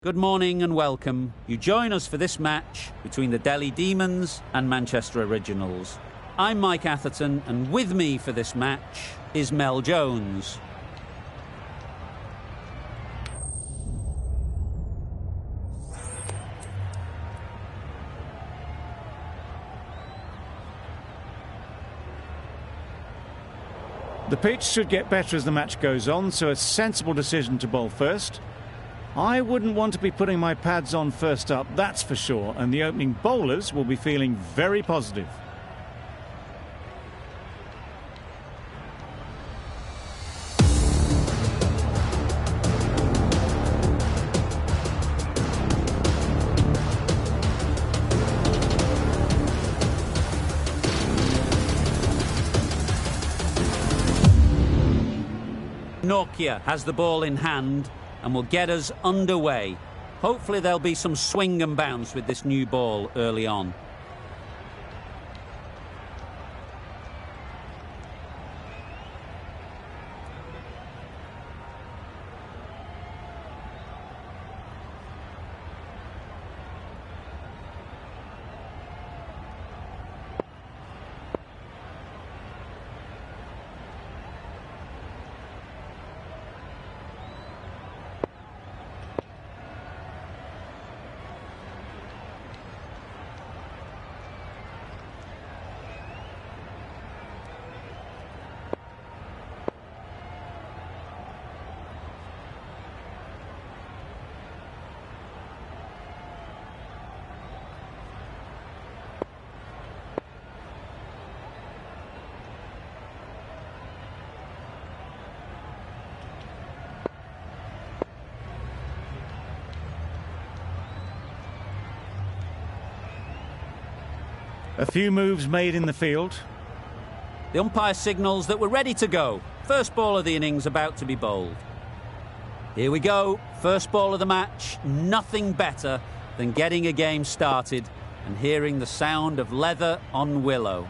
Good morning and welcome. You join us for this match between the Delhi Demons and Manchester Originals. I'm Mike Atherton, and with me for this match is Mel Jones. The pitch should get better as the match goes on, so a sensible decision to bowl first. I wouldn't want to be putting my pads on first up, that's for sure, and the opening bowlers will be feeling very positive. Nortje has the ball in hand and will get us underway. Hopefully there'll be some swing and bounce with this new ball early on. A few moves made in the field. The umpire signals that we're ready to go. First ball of the innings about to be bowled. Here we go. First ball of the match. Nothing better than getting a game started and hearing the sound of leather on willow.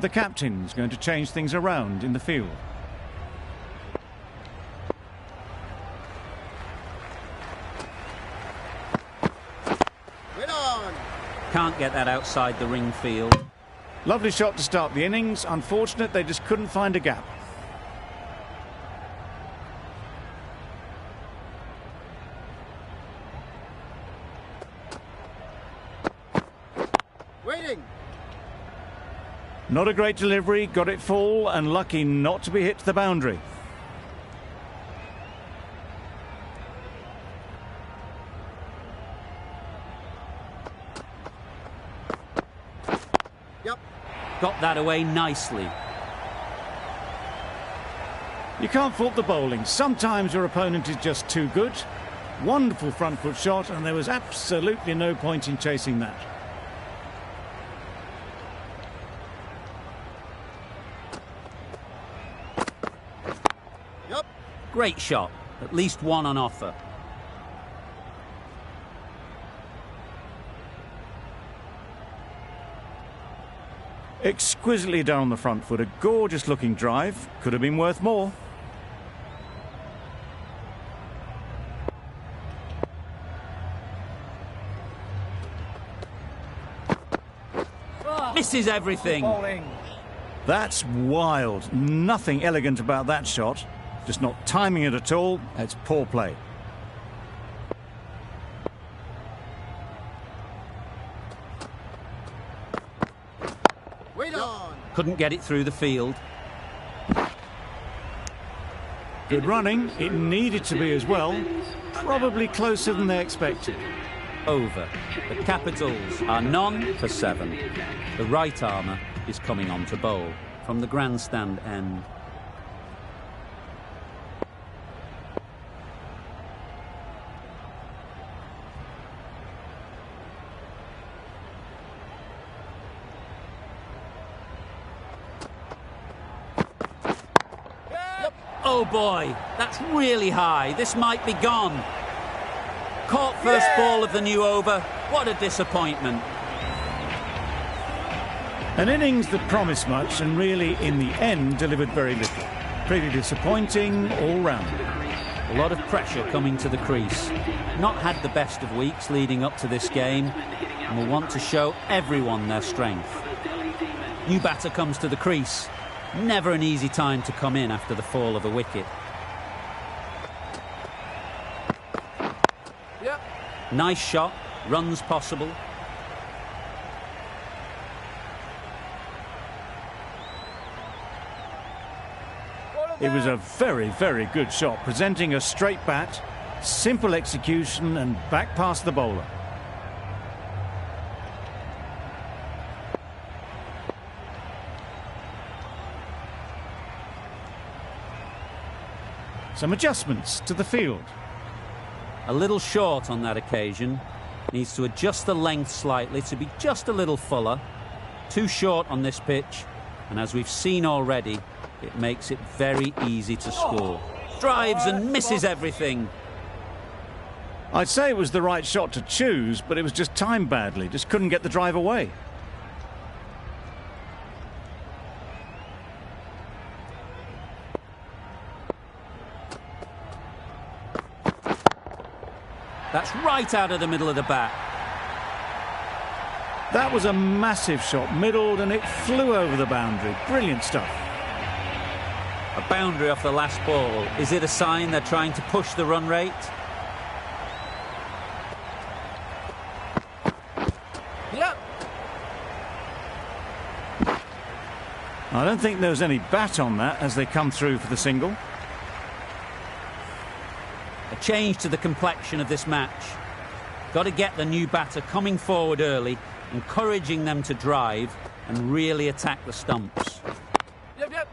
The captain's going to change things around in the field. Can't get that outside the ring field. Lovely shot to start the innings. Unfortunate they just couldn't find a gap. Waiting. Not a great delivery, got it full and lucky not to be hit to the boundary. Got that away nicely. You can't fault the bowling. Sometimes your opponent is just too good. Wonderful front foot shot, and there was absolutely no point in chasing that. Great shot. At least one on offer. Exquisitely done on the front foot. A gorgeous looking drive. Could have been worth more. Misses everything. That's wild. Nothing elegant about that shot. Just not timing it at all. It's poor play. Couldn't get it through the field. Good running. It needed to be as well. Probably closer than they expected. Over. The Capitals are none for 7. The right armour is coming on to bowl from the grandstand end. Oh boy, that's really high. This might be gone. Caught first ball of the new over. What a disappointment. An innings that promised much and really, in the end, delivered very little. Pretty disappointing all round. A lot of pressure coming to the crease. Not had the best of weeks leading up to this game and will want to show everyone their strength. New batter comes to the crease. Never an easy time to come in after the fall of a wicket. Yep. Nice shot, runs possible. It was a very, very good shot, presenting a straight bat, simple execution and back past the bowler. Some adjustments to the field. A little short on that occasion. Needs to adjust the length slightly to be just a little fuller. Too short on this pitch, and as we've seen already, it makes it very easy to score. Drives and misses everything. I'd say it was the right shot to choose, but it was just timed badly. Just couldn't get the drive away. That's right out of the middle of the bat. That was a massive shot, middled, and it flew over the boundary. Brilliant stuff. A boundary off the last ball. Is it a sign they're trying to push the run rate? Yep. I don't think there was any bat on that as they come through for the single. A change to the complexion of this match. Got to get the new batter coming forward early, encouraging them to drive and really attack the stumps. Yep.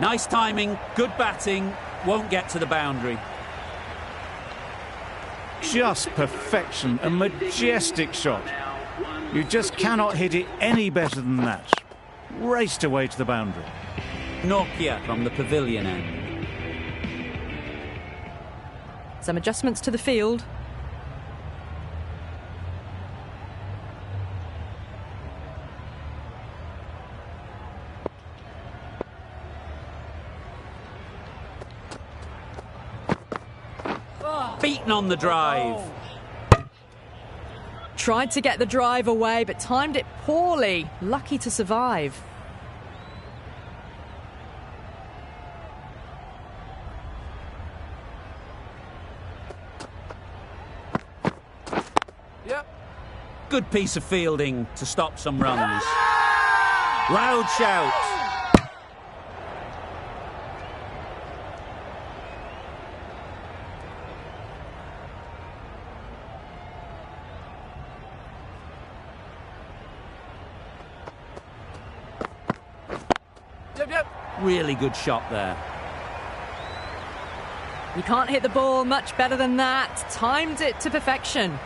Nice timing, good batting, won't get to the boundary. Just perfection, a majestic shot. You just cannot hit it any better than that. Raced away to the boundary. Nokia from the pavilion end. Some adjustments to the field. Beaten on the drive. Tried to get the drive away, but timed it poorly. Lucky to survive. Yep. Good piece of fielding to stop some runs. Loud shout. Yep. Really good shot there. You can't hit the ball much better than that. Timed it to perfection.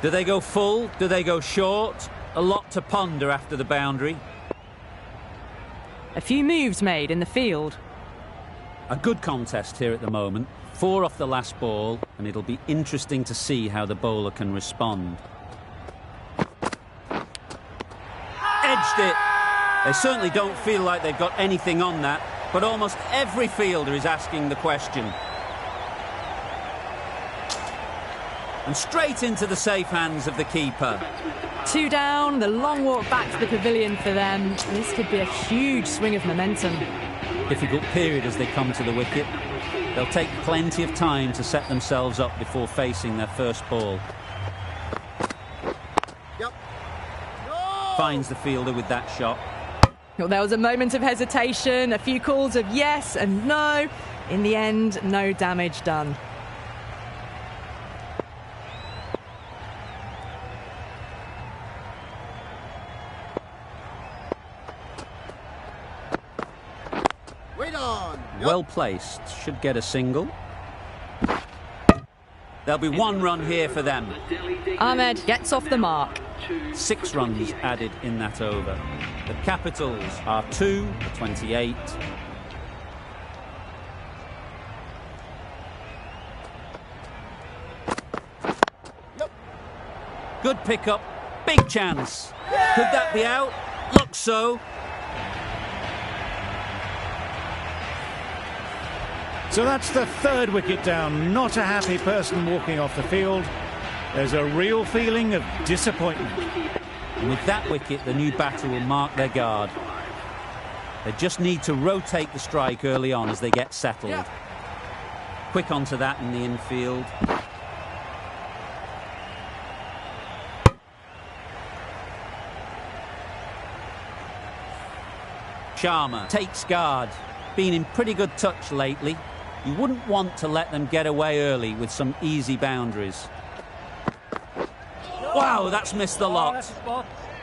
Do they go full? Do they go short? A lot to ponder after the boundary. A few moves made in the field. A good contest here at the moment. 4 off the last ball, and it'll be interesting to see how the bowler can respond. Edged it. They certainly don't feel like they've got anything on that, but almost every fielder is asking the question. And straight into the safe hands of the keeper. 2 down, the long walk back to the pavilion for them. This could be a huge swing of momentum. Difficult period as they come to the wicket. They'll take plenty of time to set themselves up before facing their first ball. Yep. Finds the fielder with that shot. Well, there was a moment of hesitation, a few calls of yes and no. In the end, no damage done. Wait on. Yep. Well placed. Should get a single. There'll be 1 run here for them. Ahmed gets off the mark. 6 runs added in that over. The Capitals are 2 for 28. Yep. Good pickup. Big chance. Could that be out? Looks so. So that's the third wicket down. Not a happy person walking off the field. There's a real feeling of disappointment. And with that wicket, the new batter will mark their guard. They just need to rotate the strike early on as they get settled. Yeah. Quick onto that in the infield. Sharma takes guard. Been in pretty good touch lately. You wouldn't want to let them get away early with some easy boundaries. Wow, that's missed the lot.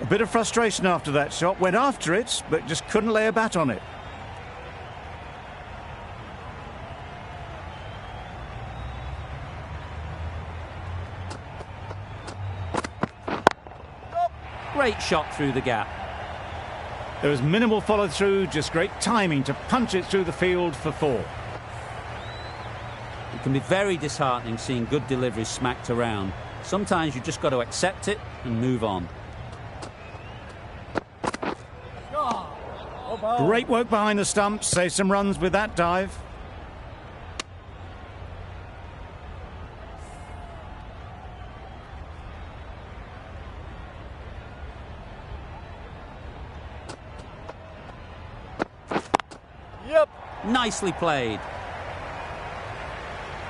A bit of frustration after that shot. Went after it, but just couldn't lay a bat on it. Great shot through the gap. There was minimal follow-through, just great timing to punch it through the field for 4. It can be very disheartening seeing good deliveries smacked around. Sometimes you just got to accept it and move on. Great work behind the stumps, save some runs with that dive. Yep. Nicely played.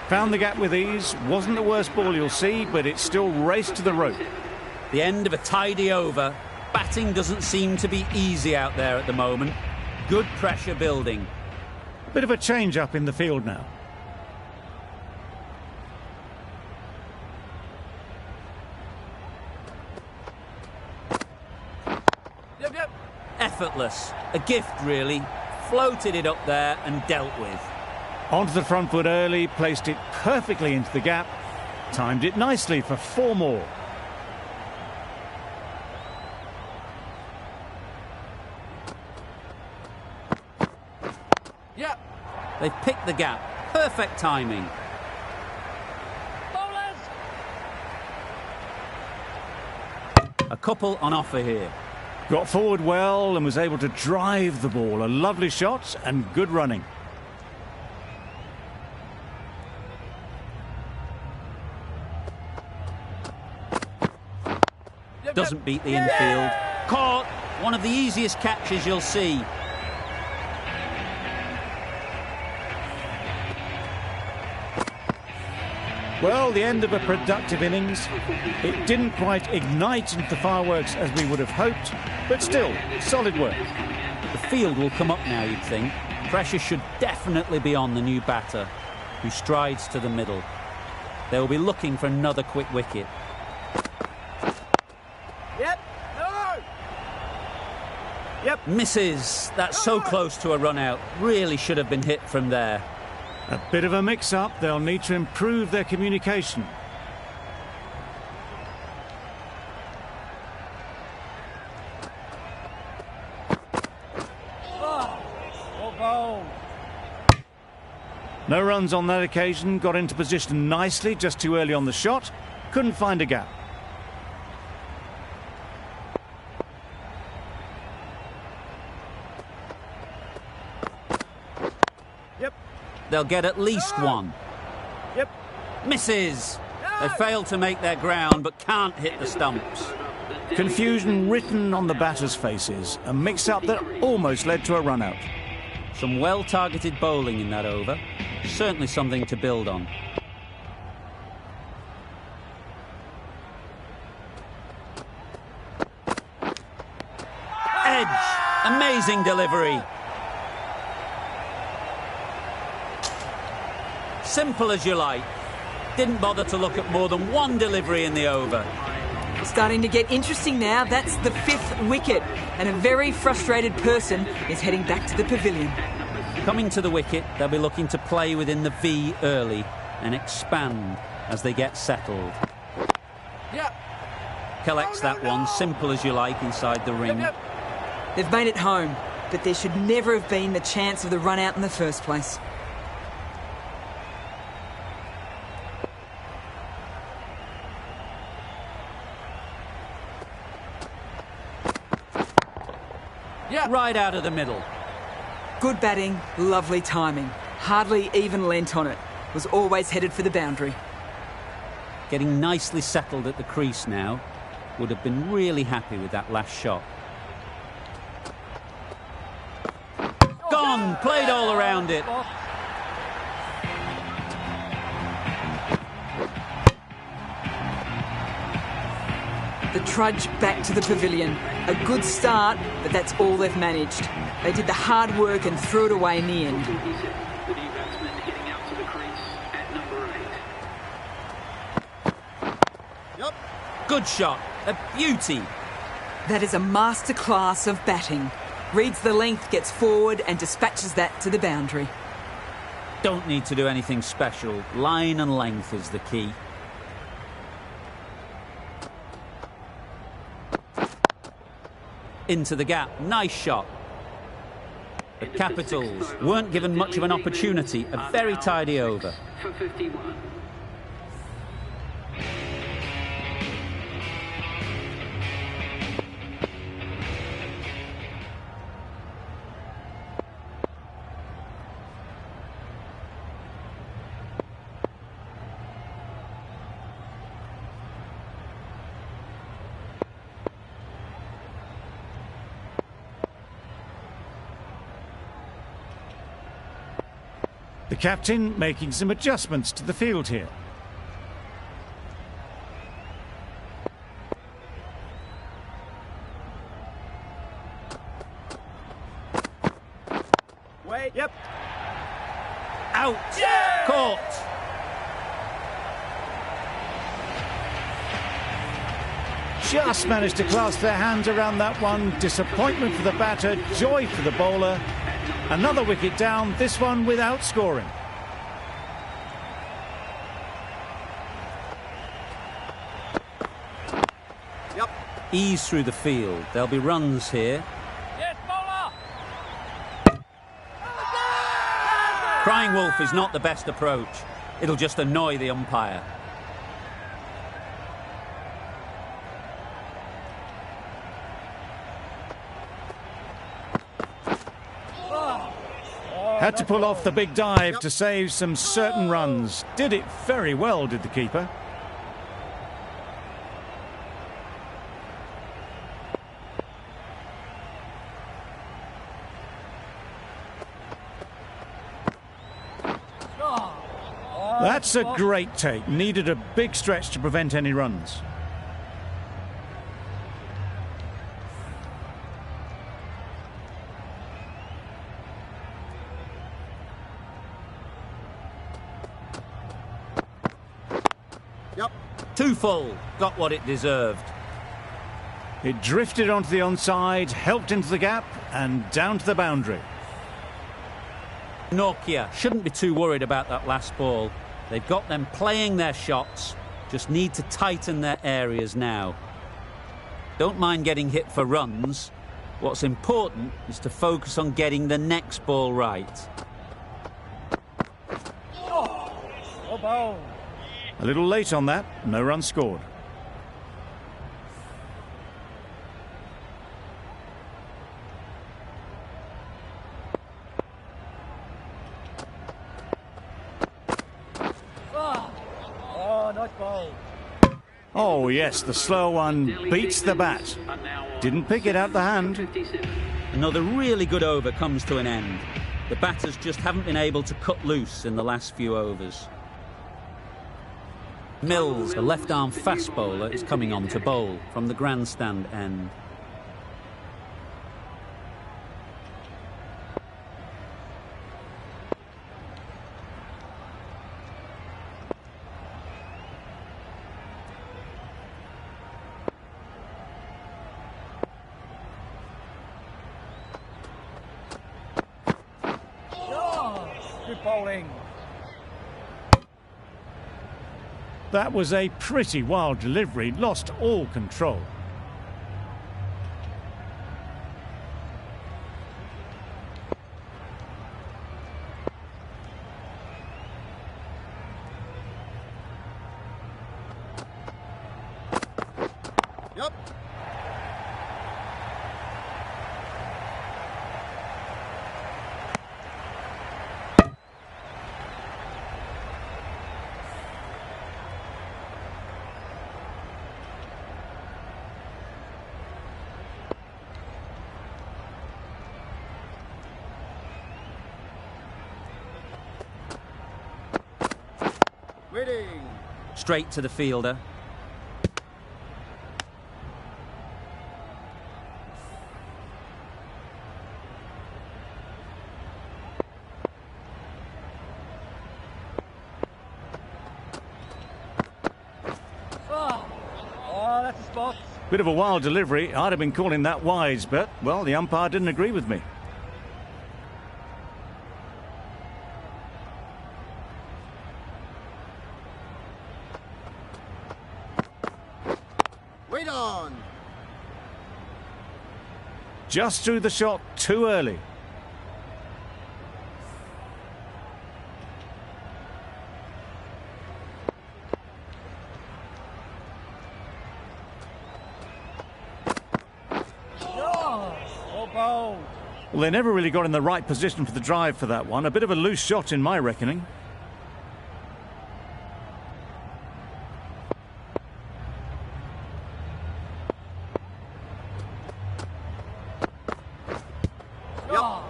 Found the gap with ease. Wasn't the worst ball you'll see, but it still raced to the rope. The end of a tidy over. Batting doesn't seem to be easy out there at the moment. Good pressure building. Bit of a change up in the field now. Yep, yep. Effortless. A gift, really. Floated it up there and dealt with. Onto the front foot early, placed it perfectly into the gap. Timed it nicely for 4 more. Yep. They've picked the gap. Perfect timing. Bowlers. A couple on offer here. Got forward well and was able to drive the ball. A lovely shot and good running. Yep, Doesn't yep. beat the infield. Caught. One of the easiest catches you'll see. Well, the end of a productive innings. It didn't quite ignite into the fireworks as we would have hoped, but still, solid work. The field will come up now, you'd think. Pressure should definitely be on the new batter, who strides to the middle. They'll be looking for another quick wicket. Yep. No. Yep. Misses. That's so close to a run out. Really should have been hit from there. A bit of a mix-up. They'll need to improve their communication. Well bowled. No runs on that occasion. Got into position nicely, just too early on the shot. Couldn't find a gap. Yep. They'll get at least one. Yep. Misses. They fail to make their ground, but can't hit the stumps. Confusion written on the batters' faces. A mix-up that almost led to a run-out. Some well-targeted bowling in that over. Certainly something to build on. Edge. Amazing delivery. Simple as you like. Didn't bother to look at more than one delivery in the over. Starting to get interesting now. That's the 5th wicket, and a very frustrated person is heading back to the pavilion. Coming to the wicket, they'll be looking to play within the V early and expand as they get settled. Yep. Collects that one, simple as you like, inside the ring. Yep. They've made it home, but there should never have been the chance of the run out in the first place. Yep. Right out of the middle. Good batting, lovely timing. Hardly even leant on it. Was always headed for the boundary. Getting nicely settled at the crease now. Would have been really happy with that last shot. Gone! Played all around it. The trudge back to the pavilion. A good start, but that's all they've managed. They did the hard work and threw it away in the end. Good shot. A beauty. That is a masterclass of batting. Reads the length, gets forward and dispatches that to the boundary. Don't need to do anything special. Line and length is the key. Into the gap. Nice shot. The Capitals weren't given much of an opportunity. A very tidy over. For 51. The captain making some adjustments to the field here. Wait. Yep. Out. Yeah! Caught. Just managed to clasp their hands around that one. Disappointment for the batter, joy for the bowler. Another wicket down, this one without scoring. Yep. Ease through the field. There'll be runs here. Yes, bowler. Crying wolf is not the best approach. It'll just annoy the umpire. Had to pull off the big dive to save some certain runs. Did it very well, did the keeper. That's a great take. Needed a big stretch to prevent any runs. Yep. Too full. Got what it deserved. It drifted onto the onside, helped into the gap and down to the boundary. Nokia shouldn't be too worried about that last ball. They've got them playing their shots. Just need to tighten their areas now. Don't mind getting hit for runs. What's important is to focus on getting the next ball right. Oh, ball. A little late on that, no run scored. Oh, nice ball. Oh yes, the slow one beats the bat. Didn't pick it out the hand. Another really good over comes to an end. The batters just haven't been able to cut loose in the last few overs. Mills, the left-arm fast bowler, is coming on to bowl from the grandstand end. Good bowling. That was a pretty wild delivery, lost all control. Yep. Waiting. Straight to the fielder. Oh, that's a spot. Bit of a wild delivery. I'd have been calling that wise, but, well, the umpire didn't agree with me. Wait on. Just threw the shot too early. Oh, bowled. Well, they never really got in the right position for the drive for that one. A bit of a loose shot in my reckoning. Oh,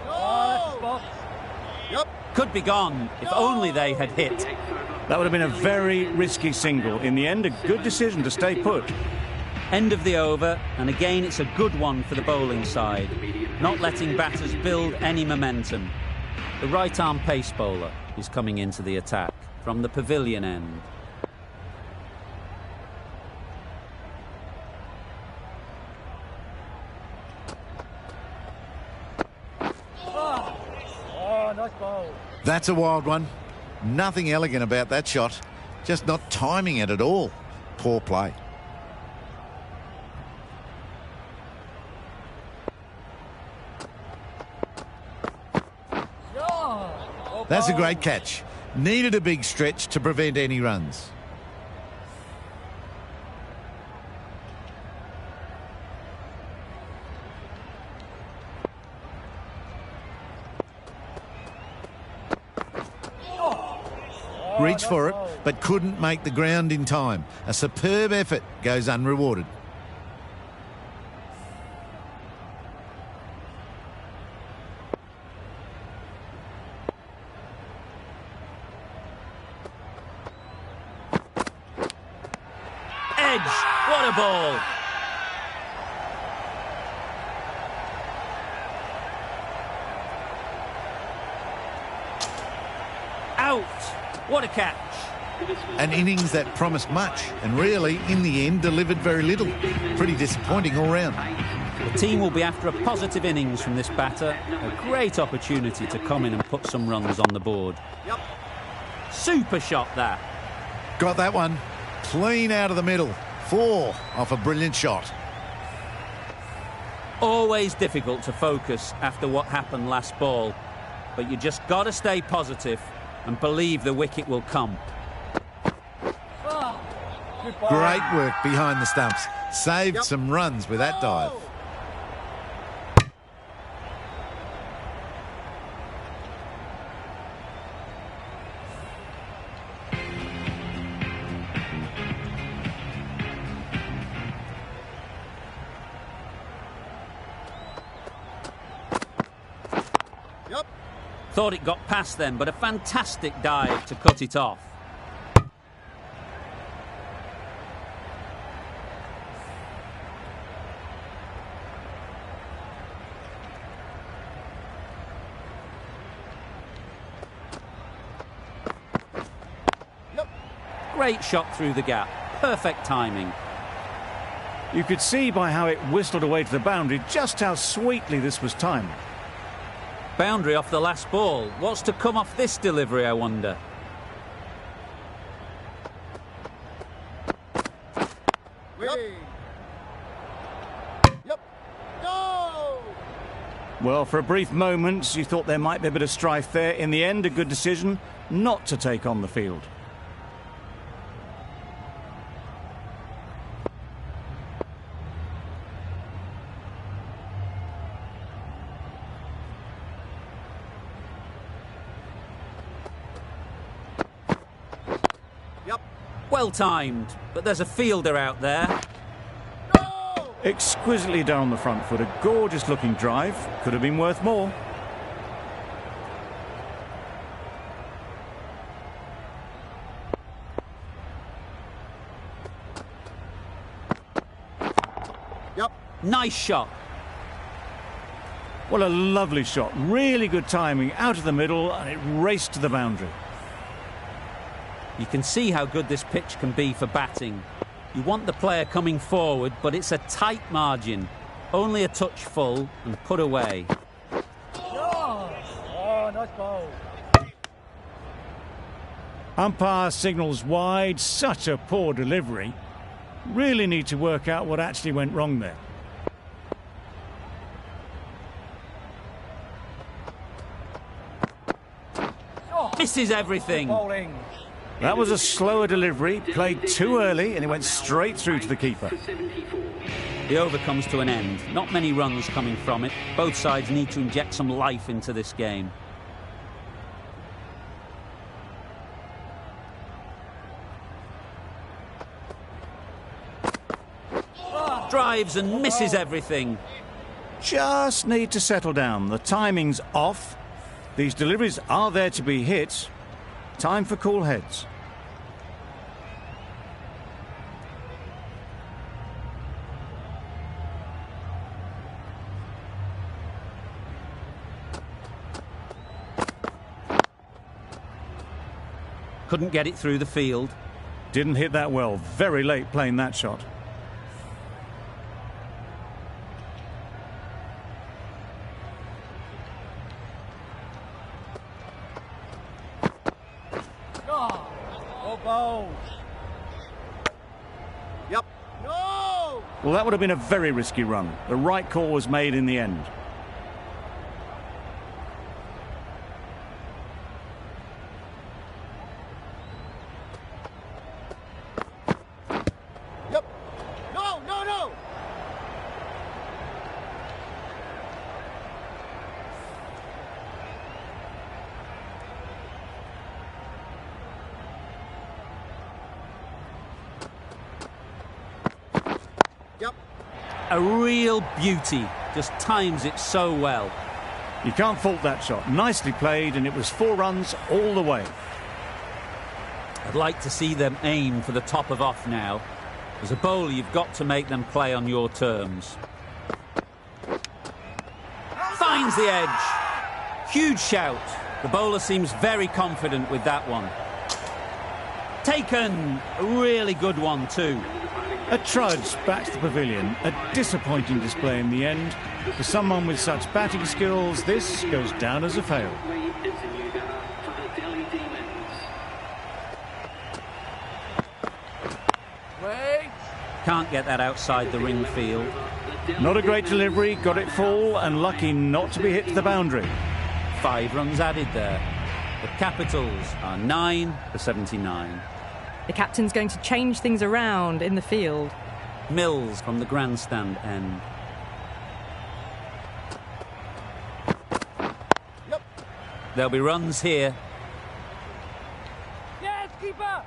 that's a spot. Yep. Could be gone if only they had hit. That would have been a very risky single. In the end, a good decision to stay put. End of the over, and again it's a good one for the bowling side, not letting batters build any momentum. The right-arm pace bowler is coming into the attack from the pavilion end. Oh, nice bowl. That's a wild one. Nothing elegant about that shot. Just not timing it at all. Poor play. Oh, That's a bowled. great catch. Needed a big stretch to prevent any runs. Reached for it, but couldn't make the ground in time. A superb effort goes unrewarded. Edge! What a ball! Out! What a catch! An innings that promised much and really, in the end, delivered very little. Pretty disappointing all round. The team will be after a positive innings from this batter. A great opportunity to come in and put some runs on the board. Yep. Super shot that. Got that one. Clean out of the middle. 4 off a brilliant shot. Always difficult to focus after what happened last ball, but you just got to stay positive and believe the wicket will come. Good bowl. Great work behind the stumps. Saved Yep. some runs with that dive. Yep. Thought it got past them, but a fantastic dive to cut it off. Yep. Great shot through the gap. Perfect timing. You could see by how it whistled away to the boundary just how sweetly this was timed. Boundary off the last ball. What's to come off this delivery, I wonder? Waiting. Yep. No. Well, for a brief moment, you thought there might be a bit of strife there. In the end, a good decision not to take on the field. Yep. Well timed, but there's a fielder out there. No. Exquisitely down the front foot. A gorgeous looking drive. Could have been worth more. Nice shot. What a lovely shot. Really good timing out of the middle, and it raced to the boundary. You can see how good this pitch can be for batting. You want the player coming forward, but it's a tight margin. Only a touch full and put away. Oh, nice ball. Umpire signals wide. Such a poor delivery. Really need to work out what actually went wrong there. Misses everything. Bowling. That was a slower delivery, played too early, and it went straight through to the keeper. The over comes to an end. Not many runs coming from it. Both sides need to inject some life into this game. Drives and misses everything. Just need to settle down. The timing's off. These deliveries are there to be hit. Time for cool heads. Couldn't get it through the field. Didn't hit that well. Very late playing that shot. Oh, bowl. Yep. No! Well, that would have been a very risky run. The right call was made in the end. Yep. No, no, no! Yep. A real beauty. Just times it so well. You can't fault that shot. Nicely played, and it was 4 runs all the way. I'd like to see them aim for the top of off now. As a bowler, you've got to make them play on your terms. Finds the edge. Huge shout. The bowler seems very confident with that one. Taken. A really good one too. A trudge back to the pavilion. A disappointing display in the end. For someone with such batting skills, this goes down as a fail. Can't get that outside the ring field. Not a great delivery, got it full, and lucky not to be hit to the boundary. 5 runs added there. The Capitals are 9 for 79. The captain's going to change things around in the field. Mills from the grandstand end. Yep. There'll be runs here. Yes, keeper!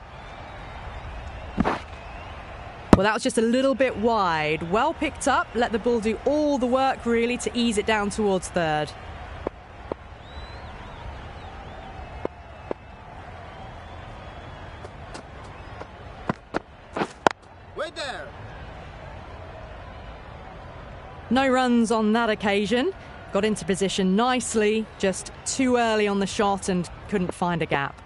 Well, that was just a little bit wide. Well picked up, let the ball do all the work really to ease it down towards third. Wait there! No runs on that occasion. Got into position nicely, just too early on the shot and couldn't find a gap.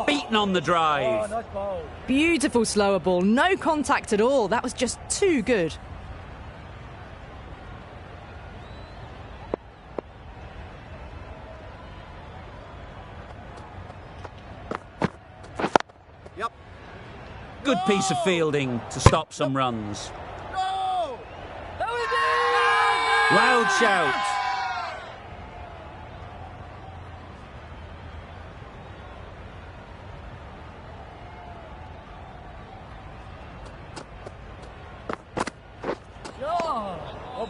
Beaten on the drive. Nice ball. Beautiful slower ball, no contact at all. That was just too good. Yep. Good piece of fielding to stop some runs. No! Loud shout.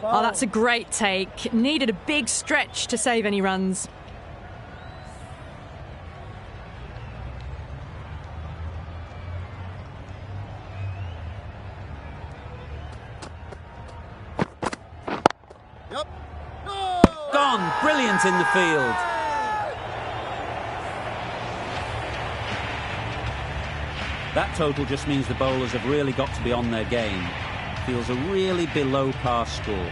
Oh, that's a great take. Needed a big stretch to save any runs. Yep. No! Gone. Brilliant in the field. That total just means the bowlers have really got to be on their game. Feels a really below par score.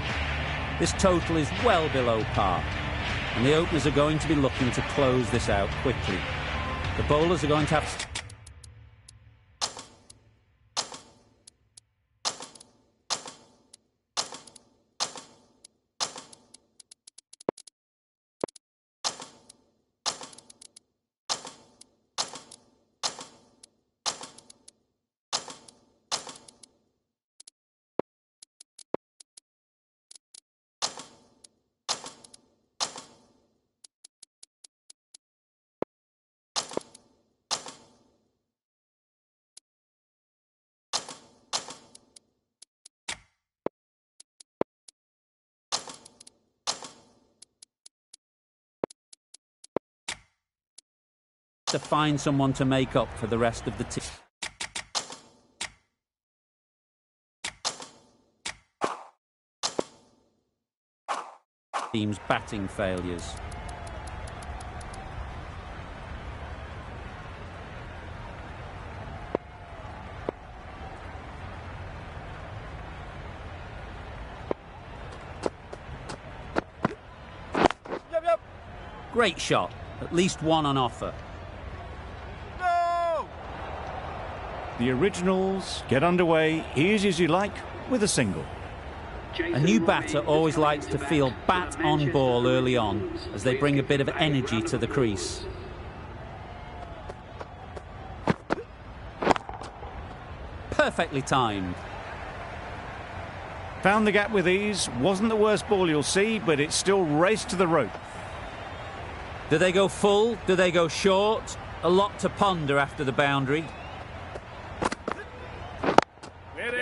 This total is well below par, and the openers are going to be looking to close this out quickly. The bowlers are going to have to find someone to make up for the rest of the team's batting failures. Great shot, at least one on offer. The Originals get underway easy as you like with a single. A new batter always likes to feel bat on ball early on as they bring a bit of energy to the crease. Perfectly timed. Found the gap with ease. Wasn't the worst ball you'll see, but it still raced to the rope. Do they go full? Do they go short? A lot to ponder after the boundary.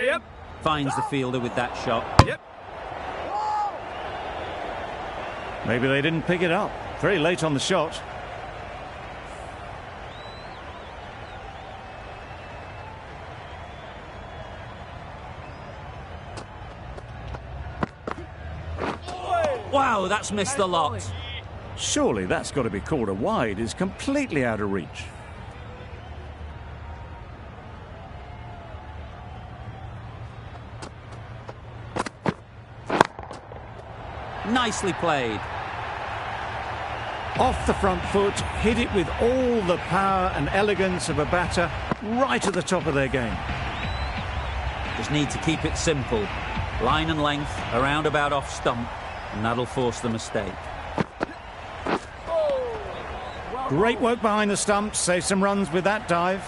Yep. Finds the fielder with that shot. Yep. Maybe they didn't pick it up. Very late on the shot. Wow, that's missed the lot. Surely that's got to be called a wide. It's completely out of reach. Nicely played. Off the front foot, hit it with all the power and elegance of a batter, right at the top of their game. Just need to keep it simple. Line and length, around about off stump, and that'll force the mistake. Great work behind the stumps, save some runs with that dive.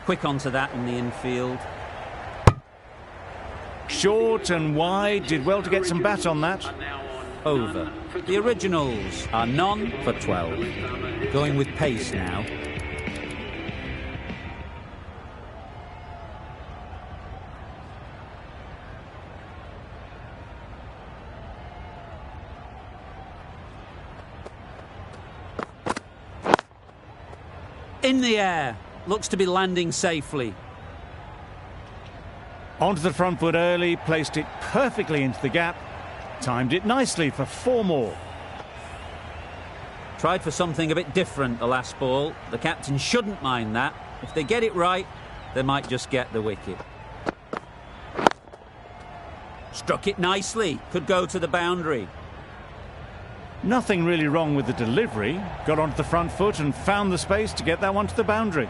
Quick onto that in the infield. Short and wide, did well to get some bat on that. Over. The Originals are none for 12. Going with pace now. In the air. Looks to be landing safely. Onto the front foot early, placed it perfectly into the gap. Timed it nicely for 4 more. Tried for something a bit different the last ball. The captain shouldn't mind that. If they get it right, they might just get the wicket. Struck it nicely. Could go to the boundary. Nothing really wrong with the delivery. Got onto the front foot and found the space to get that one to the boundary.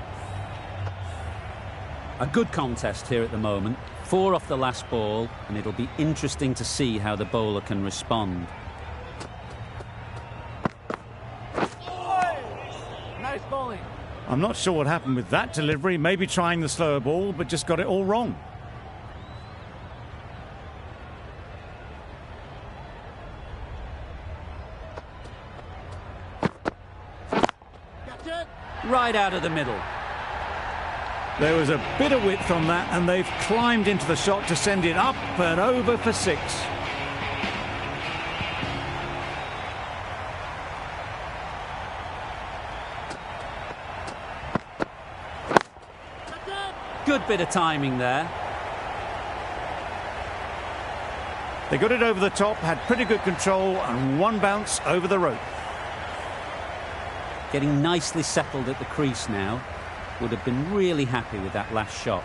A good contest here at the moment. 4 off the last ball, and it'll be interesting to see how the bowler can respond. Nice bowling. I'm not sure what happened with that delivery. Maybe trying the slower ball, but just got it all wrong. Right out of the middle. There was a bit of width on that, and they've climbed into the shot to send it up and over for 6. Good bit of timing there. They got it over the top, had pretty good control, and one bounce over the rope. Getting nicely settled at the crease now. Would have been really happy with that last shot.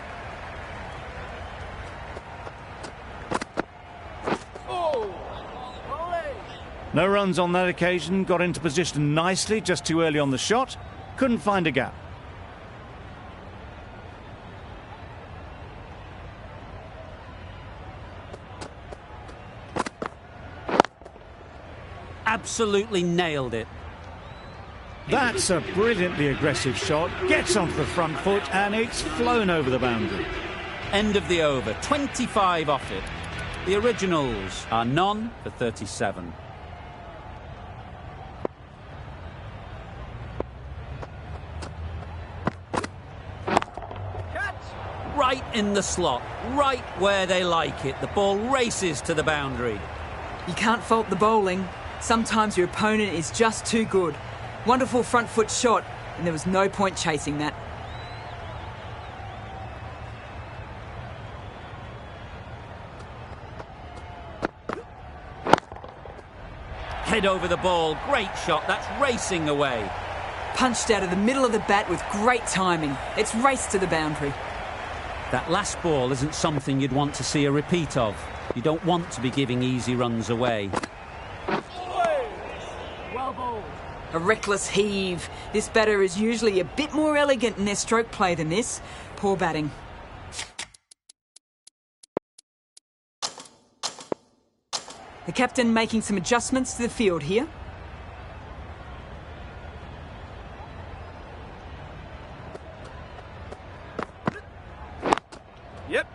No runs on that occasion, got into position nicely, just too early on the shot. Couldn't find a gap. Absolutely nailed it. That's a brilliantly aggressive shot. Gets onto the front foot and it's flown over the boundary. End of the over, 25 off it. The originals are none for 37. Right in the slot, right where they like it. The ball races to the boundary. You can't fault the bowling. Sometimes your opponent is just too good. Wonderful front foot shot, and there was no point chasing that. Head over the ball, great shot, that's racing away. Punched out of the middle of the bat with great timing. It's raced to the boundary. That last ball isn't something you'd want to see a repeat of. You don't want to be giving easy runs away. Well bowled. A reckless heave. This batter is usually a bit more elegant in their stroke play than this. Poor batting. The captain making some adjustments to the field here. Yep.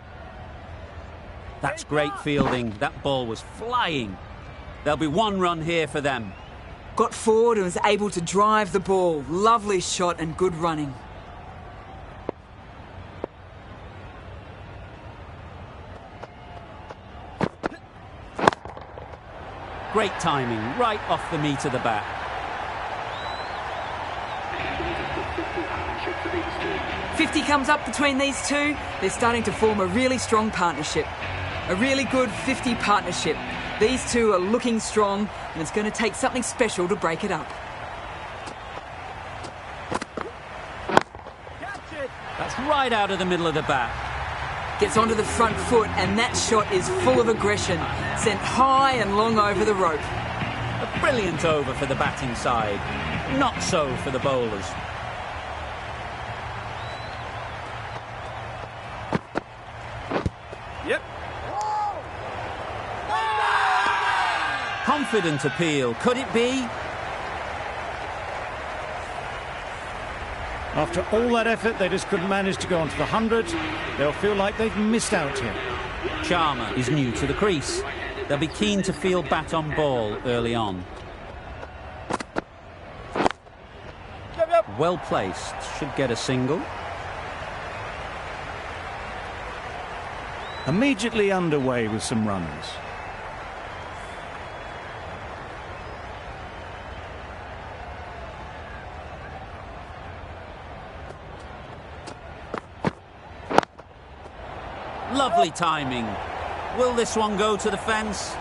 That's great fielding. That ball was flying. There'll be one run here for them. Got forward and was able to drive the ball. Lovely shot and good running. Great timing, right off the meat of the bat. .50 comes up between these two. They're starting to form a really strong partnership. A really good 50 partnership. These two are looking strong, and it's going to take something special to break it up. Catch it. That's right out of the middle of the bat. Gets onto the front foot, and that shot is full of aggression. Sent high and long over the rope. A brilliant over for the batting side. Not so for the bowlers. Yep. Confident appeal. Could it be? After all that effort, they just couldn't manage to go onto the 100. They'll feel like they've missed out here. Sharma is new to the crease. They'll be keen to field bat on ball early on. Well placed. Should get a single. Immediately underway with some runs. Lovely timing. Will this one go to the fence?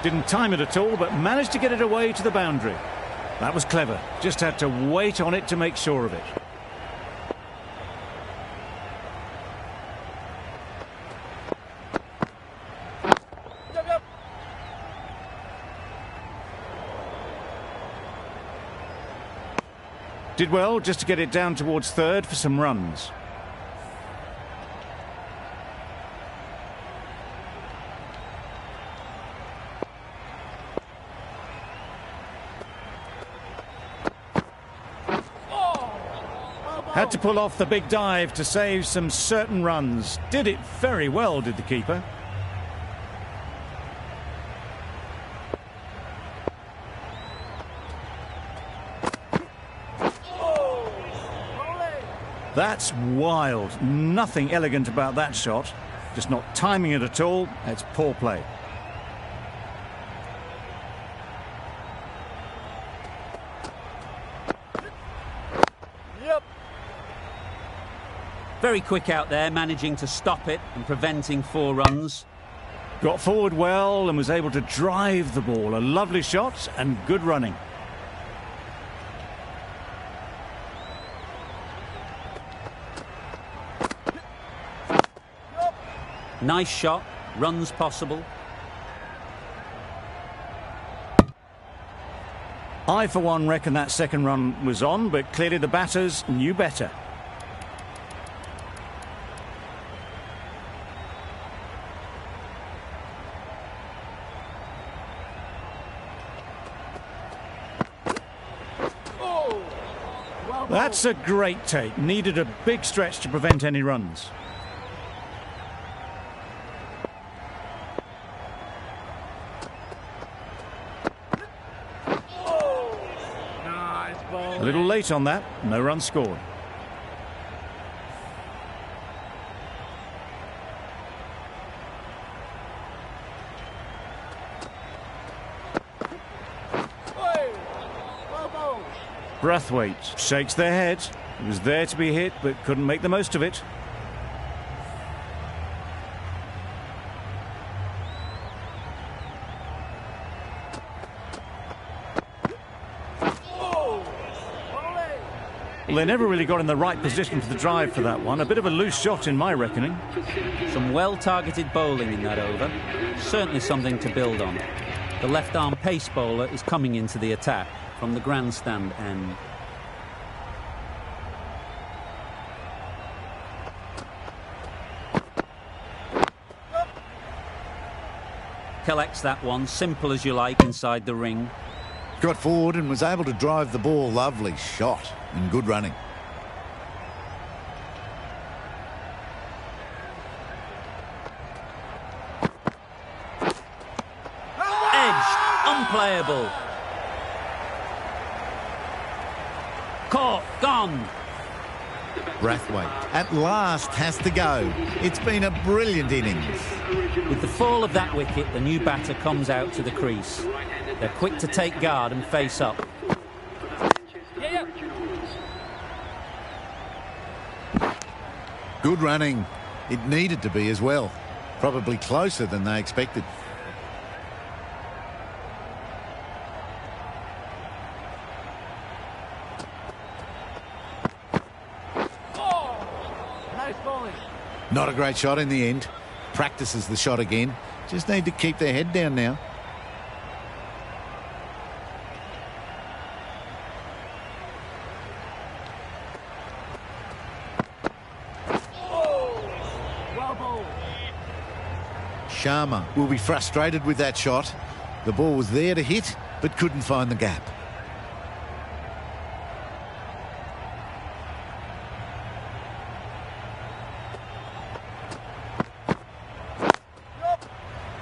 Didn't time it at all, but managed to get it away to the boundary. That was clever. Just had to wait on it to make sure of it. Did well just to get it down towards third for some runs. Had to pull off the big dive to save some certain runs. Did it very well, did the keeper. That's wild. Nothing elegant about that shot. Just not timing it at all. It's poor play. Very quick out there, managing to stop it and preventing 4 runs. Got forward well and was able to drive the ball. A lovely shot and good running. Nice shot, runs possible. I, for one, reckon that second run was on, but clearly the batters knew better. That's a great take. Needed a big stretch to prevent any runs. A little late on that. No run scored. Brathwaite shakes their head. He was there to be hit, but couldn't make the most of it. Well, they never really got in the right position for the drive for that one. A bit of a loose shot in my reckoning. Some well-targeted bowling in that over. Certainly something to build on. The left-arm pace bowler is coming into the attack from the grandstand end. Collects that one, simple as you like, inside the ring. Got forward and was able to drive the ball. Lovely shot and good running. Edged, unplayable. Caught, gone. Brathwaite at last has to go. It's been a brilliant innings. With the fall of that wicket, the new batter comes out to the crease. They're quick to take guard and face up. Good running. It needed to be as well. Probably closer than they expected. Nice bowling. Not a great shot in the end. Practices the shot again. Just need to keep their head down now. Sharma will be frustrated with that shot. The ball was there to hit, but couldn't find the gap.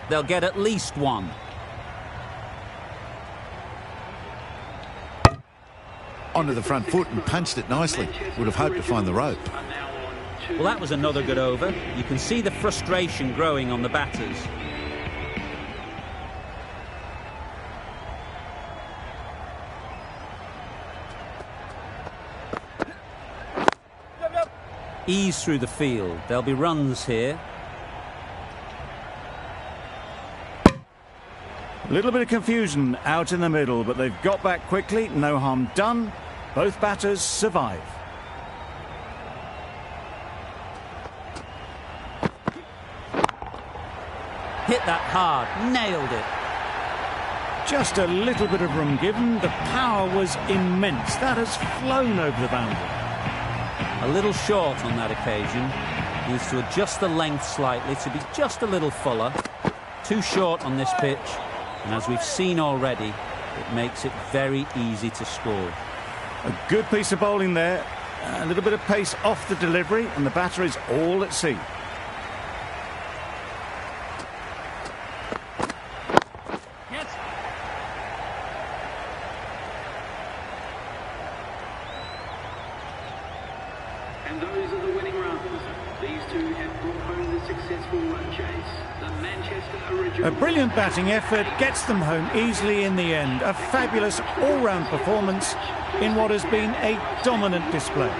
They'll get at least one. Onto the front foot and punched it nicely. Would have hoped to find the rope. Well, that was another good over. You can see the frustration growing on the batters. Ease through the field. There'll be runs here. A little bit of confusion out in the middle, but they've got back quickly. No harm done. Both batters survive. Hit that hard, nailed it. Just a little bit of room given. The power was immense. That has flown over the boundary. A little short on that occasion. Needs to adjust the length slightly to be just a little fuller. Too short on this pitch, and as we've seen already, it makes it very easy to score. A good piece of bowling there. A little bit of pace off the delivery, and the batter is all at sea. And those are the winning runs. These two have brought home the successful run chase. The Manchester Original. A brilliant batting effort gets them home easily in the end. A fabulous all-round performance in what has been a dominant display.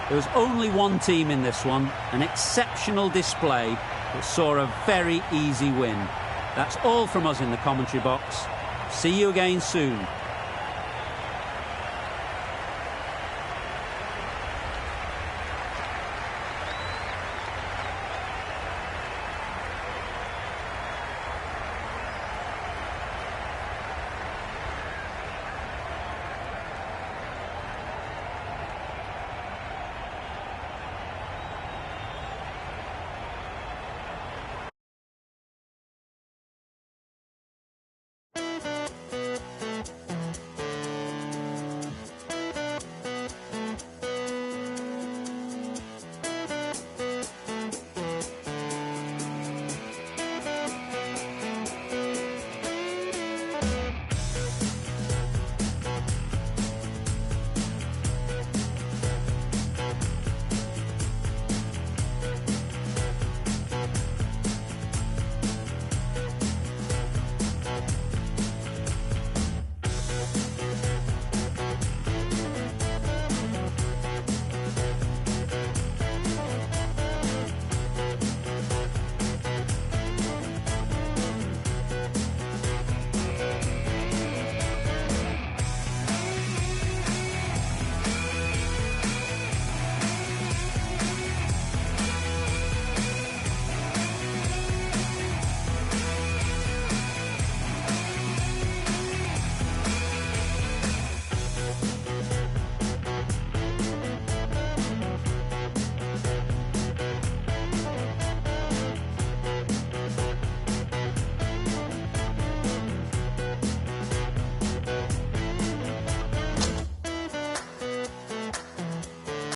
There was only one team in this one, an exceptional display but saw a very easy win. That's all from us in the commentary box. See you again soon.